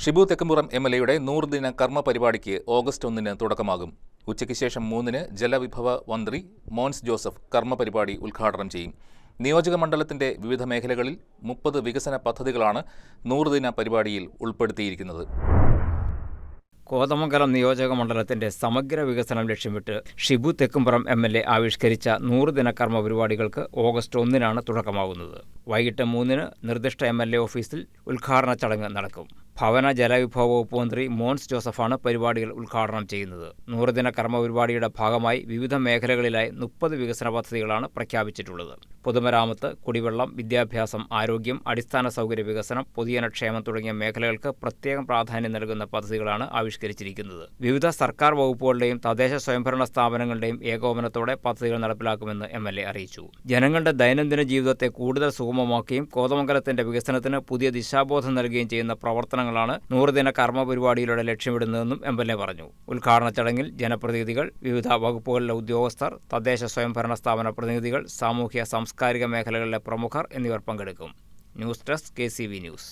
ഷിബു തെക്കുംപുറം എം.എൽ.എയുടെ 100 ദിന കർമ്മ പരിപാടിക്ക് ഓഗസ്റ്റ് 1-ന് തുടക്കമാകും. ഉച്ചയ്ക്ക് ശേഷം 3-ന് ജലവിഭവ മന്ത്രി മോൻസ് ജോസഫ് കർമ്മ പരിപാടി ഉദ്ഘാടനം ചെയ്യും. നിയോജക മണ്ഡലത്തിന്റെ വിവിധ മേഖലകളിൽ 30 വികസന പദ്ധതികളാണ് 100 ദിന പരിപാടിയിൽ ഉൾപ്പെടുത്തിയിരിക്കുന്നത്. കോതമംഗലം നിയോജക മണ്ഡലത്തിന്റെ സമഗ്ര വികസനം ലക്ഷ്യമിട്ട് ഷിബു തെക്കുംപുറം എം.എൽ.എ ആവിഷ്കരിച്ച 100 ദിന കർമ്മ പരിപാടികൾക്ക് ഓഗസ്റ്റ് 1-നാണ് തുടക്കമാകുന്നത്. വൈകിട്ട് 3-ന് നിർദ്ദിഷ്ട എം.എൽ.എ ഓഫീസിൽ ഉദ്ഘാടന ചടങ്ങ് നടക്കും. ഭവന ജലവിഭവ വകുപ്പ് മന്ത്രി മോൻസ് ജോസഫാണ് പരിപാടികൾ ഉദ്ഘാടനം ചെയ്യുന്നത്. 100 ദിന കർമ്മ പരിപാടിയുടെ ഭാഗമായി വിവിധ മേഖലകളിലായി 30 വികസന പദ്ധതികളാണ് പ്രഖ്യാപിച്ചിട്ടുള്ളത്. പൊതുമരാമത്ത്, കുടിവെള്ളം, വിദ്യാഭ്യാസം, ആരോഗ്യം, അടിസ്ഥാന സൗകര്യ വികസനം, പൊതുജനക്ഷേമം തുടങ്ങിയ മേഖലകൾക്ക് പ്രത്യേകം പ്രാധാന്യം നൽകുന്ന പദ്ധതികളാണ് ആവിഷ്കരിച്ചിരിക്കുന്നത്. വിവിധ സർക്കാർ വകുപ്പുകളുടെയും തദ്ദേശ സ്വയംഭരണ സ്ഥാപനങ്ങളുടെയും ഏകോപനത്തോടെ പദ്ധതികൾ നടപ്പിലാക്കുമെന്ന് എം.എൽ.എ അറിയിച്ചു. ജനങ്ങളുടെ ദൈനംദിന ജീവിതത്തെ കൂടുതൽ സുഗമമാക്കുകയും കോതമംഗലത്തിന്റെ വികസനത്തിന് പുതിയ ദിശാബോധം നൽകുകയും ചെയ്യുന്ന പ്രവർത്തനങ്ങളാണ് 100 ദിന കർമ്മ പരിപാടിയിലൂടെ ലക്ഷ്യമിടുന്നതെന്നും എം.എൽ.എ പറഞ്ഞു. ഉദ്ഘാടന ചടങ്ങിൽ ജനപ്രതിനിധികൾ, വിവിധ വകുപ്പുകളിലെ ഉദ്യോഗസ്ഥർ, തദ്ദേശ സ്വയംഭരണ സ്ഥാപന പ്രതിനിധികൾ, സാമൂഹ്യ സാംസ്കാരിക മേഖലകളിലെ പ്രമുഖർ എന്നിവർ പങ്കെടുക്കും. News desk KCV news.